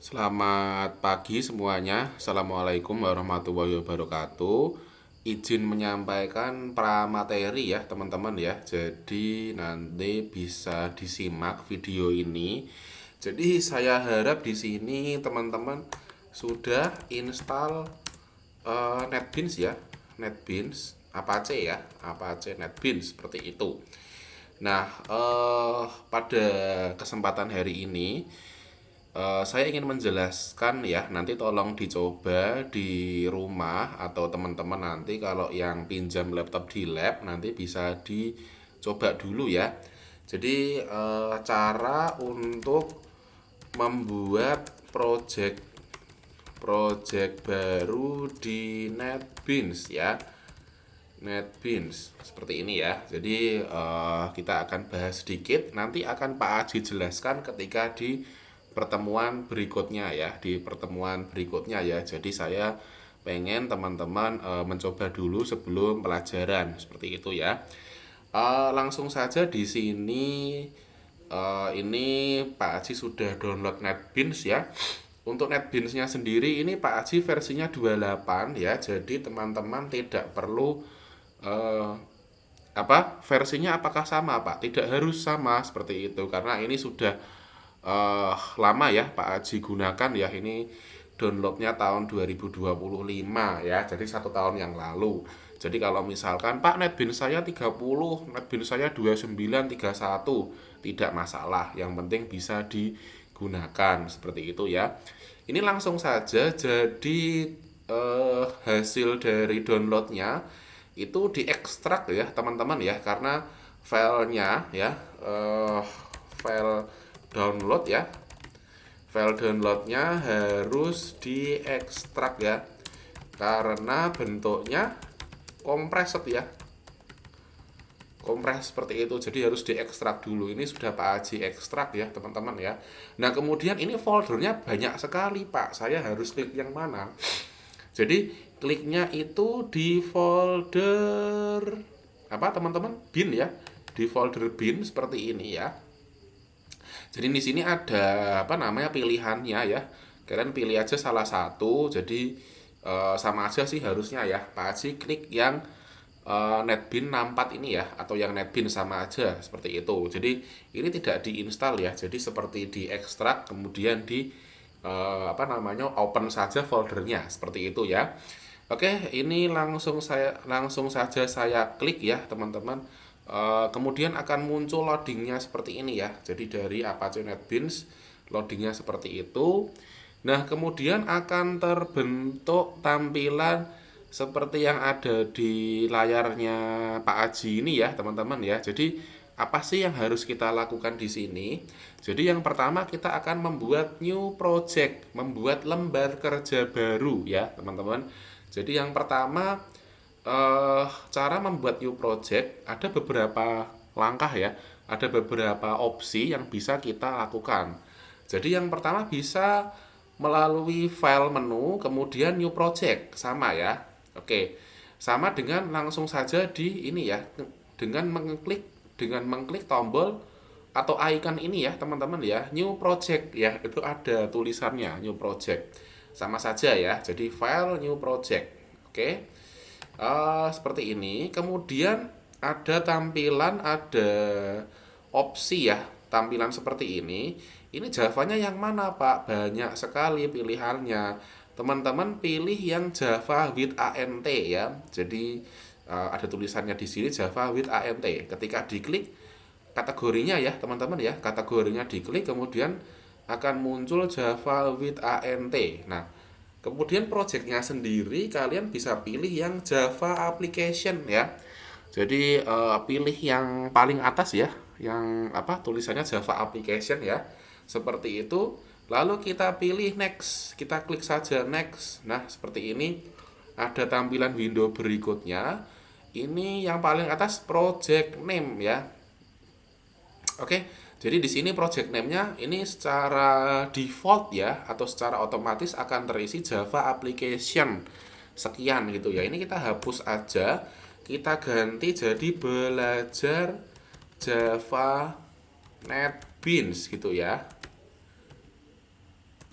Selamat pagi semuanya. Assalamualaikum warahmatullahi wabarakatuh. Izin menyampaikan pramateri ya teman-teman ya. Jadi nanti bisa disimak video ini. Jadi saya harap di sini teman-teman sudah install NetBeans ya. NetBeans Apache ya. Apache NetBeans seperti itu. Nah, pada kesempatan hari ini saya ingin menjelaskan ya, nanti tolong dicoba di rumah atau teman-teman nanti kalau yang pinjam laptop di lab nanti bisa dicoba dulu ya. Jadi cara untuk membuat project baru di NetBeans ya. NetBeans seperti ini ya. Jadi kita akan bahas sedikit. Nanti akan Pak Aji jelaskan ketika di pertemuan berikutnya ya. Di pertemuan berikutnya ya. Jadi saya pengen teman-teman mencoba dulu sebelum pelajaran seperti itu ya. Langsung saja di sini ini Pak Aji sudah download NetBeans ya. Untuk NetBeans-nya sendiri ini Pak Aji versinya 28 ya. Jadi teman-teman tidak perlu eh, versinya apakah sama Pak? Tidak harus sama seperti itu karena ini sudah lama ya Pak Aji gunakan ya. Ini downloadnya tahun 2025 ya, jadi 1 tahun yang lalu. Jadi kalau misalkan Pak NetBeans saya 30, NetBeans saya 2931 tidak masalah, yang penting bisa digunakan seperti itu ya. Ini langsung saja, jadi hasil dari downloadnya itu diekstrak ya teman-teman ya, karena filenya ya file download ya, file downloadnya harus diekstrak ya, karena bentuknya compressed ya, kompres seperti itu, jadi harus diekstrak dulu. Ini sudah Pak Haji ekstrak ya teman-teman ya. Nah kemudian ini foldernya banyak sekali Pak, saya harus klik yang mana? Jadi kliknya itu di folder apa teman-teman, bin ya, di folder bin seperti ini ya. Jadi di sini ada apa namanya pilihannya ya. Kalian pilih aja salah satu. Jadi sama aja sih harusnya ya. Pak Haji klik yang NetBeans 64 ini ya, atau yang NetBeans sama aja seperti itu. Jadi ini tidak diinstal ya. Jadi seperti diekstrak kemudian di apa namanya open saja foldernya seperti itu ya. Oke, ini langsung saja saya klik ya teman-teman. Kemudian akan muncul loadingnya seperti ini ya. Jadi dari Apache NetBeans loadingnya seperti itu. Nah kemudian akan terbentuk tampilan seperti yang ada di layarnya Pak Aji ini ya teman-teman ya. Jadi apa sih yang harus kita lakukan di sini? Jadi yang pertama kita akan membuat new project, membuat lembar kerja baru ya teman-teman. Jadi yang pertama cara membuat new project ada beberapa langkah ya, ada beberapa opsi yang bisa kita lakukan. Jadi yang pertama bisa melalui file menu, kemudian new project, sama ya. Oke, sama dengan langsung saja di ini ya, dengan mengklik tombol atau icon ini ya teman-teman ya, new project ya, itu ada tulisannya new project. Sama saja ya, jadi file new project. Oke. Seperti ini. Kemudian ada opsi ya, tampilan seperti ini. Ini Javanya yang mana Pak? Banyak sekali pilihannya. Teman-teman pilih yang Java with ANT ya. Jadi ada tulisannya di sini Java with ANT. Ketika diklik kategorinya ya teman-teman ya, kategorinya diklik kemudian akan muncul Java with ANT. Nah, kemudian projectnya sendiri kalian bisa pilih yang Java application ya. Jadi pilih yang paling atas ya, yang apa tulisannya Java application ya. Seperti itu. Lalu kita pilih next, kita klik saja next. Nah, seperti ini ada tampilan window berikutnya. Ini yang paling atas project name ya. Oke, jadi di sini project name-nya ini secara default ya, atau secara otomatis akan terisi Java application sekian gitu ya. Ini kita hapus aja, kita ganti jadi belajar Java NetBeans gitu ya.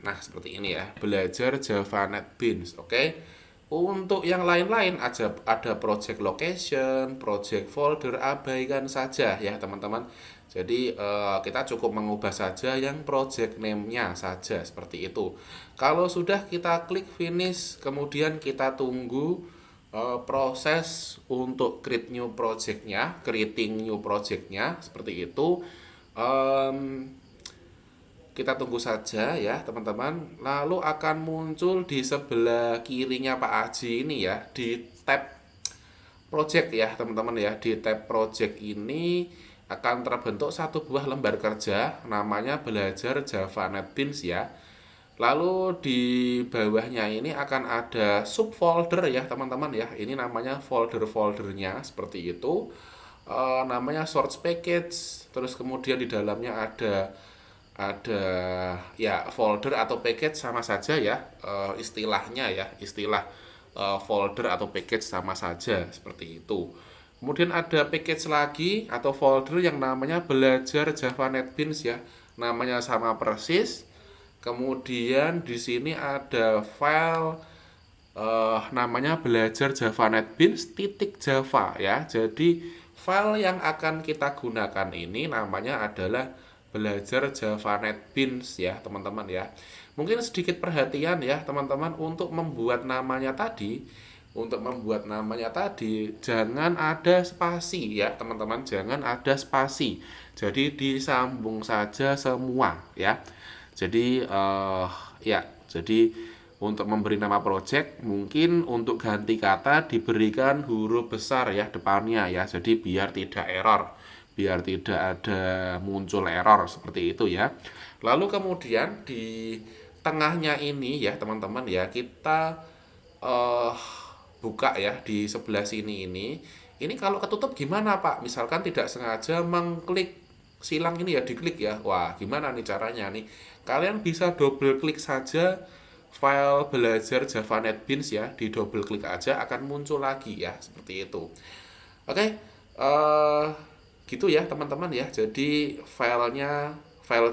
Nah, seperti ini ya, belajar Java NetBeans. Oke. Untuk yang lain-lain ada project location, project folder, abaikan saja ya teman-teman. Jadi kita cukup mengubah saja yang project name-nya saja seperti itu. Kalau sudah kita klik finish, kemudian kita tunggu proses untuk creating new project-nya seperti itu. Em, kita tunggu saja ya teman-teman. Lalu akan muncul di sebelah kirinya Pak Aji ini ya, di tab project ya teman-teman ya. Di tab project ini akan terbentuk satu buah lembar kerja namanya belajar Java NetBeans ya. Lalu di bawahnya ini akan ada subfolder ya teman-teman ya. Ini namanya folder-foldernya seperti itu. Namanya source package. Terus kemudian di dalamnya ada ya folder atau package sama saja ya, istilahnya ya, istilah folder atau package sama saja seperti itu. Kemudian ada package lagi atau folder yang namanya belajar Java NetBeans ya, namanya sama persis. Kemudian di sini ada file namanya belajar Java NetBeans titik Java ya. Jadi file yang akan kita gunakan ini namanya adalah belajar Java NetBeans ya teman-teman ya. Mungkin sedikit perhatian ya teman-teman untuk membuat namanya tadi. Untuk membuat namanya tadi jangan ada spasi ya teman-teman, jangan ada spasi. Jadi disambung saja semua ya. Jadi ya, jadi untuk memberi nama project mungkin untuk ganti kata diberikan huruf besar ya depannya ya. Jadi biar tidak error, biar tidak ada muncul error seperti itu ya. Lalu kemudian di tengahnya ini ya teman-teman ya, kita buka ya di sebelah sini ini. Ini kalau ketutup gimana Pak? Misalkan tidak sengaja mengklik silang ini ya, diklik ya. Wah, gimana nih caranya nih? Kalian bisa double klik saja file belajar Java NetBeans ya, di double klik aja akan muncul lagi ya, seperti itu. Oke, gitu ya teman-teman ya. Jadi file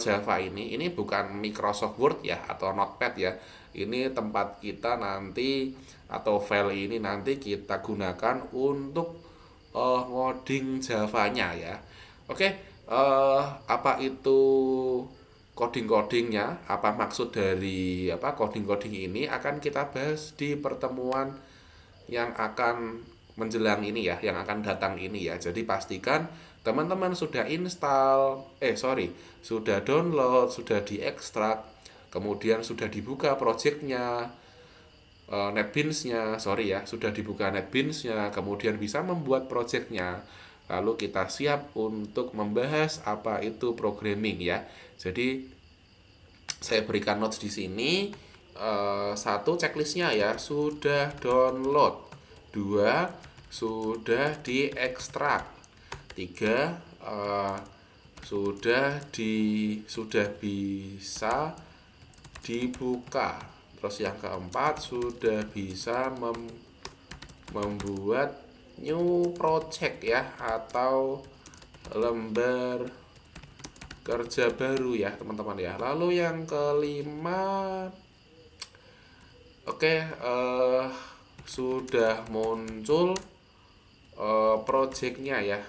Java ini bukan Microsoft Word ya atau Notepad ya. Ini tempat kita nanti atau file ini nanti kita gunakan untuk ngoding Javanya ya. Oke, apa itu coding-codingnya, apa maksud dari coding-coding ini akan kita bahas di pertemuan yang akan menjelang ini ya, yang akan datang ini ya. Jadi pastikan teman-teman sudah sudah download, sudah diekstrak, kemudian sudah dibuka projectnya, NetBeans-nya, sudah dibuka NetBeans-nya, kemudian bisa membuat projectnya. Lalu kita siap untuk membahas apa itu programming ya. Jadi saya berikan notes di sini. Satu, checklistnya ya, sudah download. Dua, sudah diekstrak. Tiga, sudah bisa dibuka. Terus yang keempat, sudah bisa membuat new project ya, atau lembar kerja baru ya teman-teman ya. Lalu yang kelima, sudah muncul projectnya ya,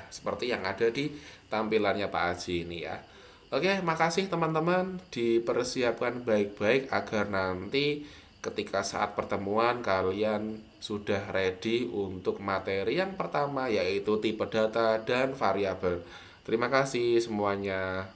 seperti yang ada di tampilannya Pak Haji ini ya. Oke, makasih teman-teman, dipersiapkan baik-baik agar nanti ketika saat pertemuan kalian sudah ready untuk materi yang pertama, yaitu tipe data dan variabel. Terima kasih semuanya.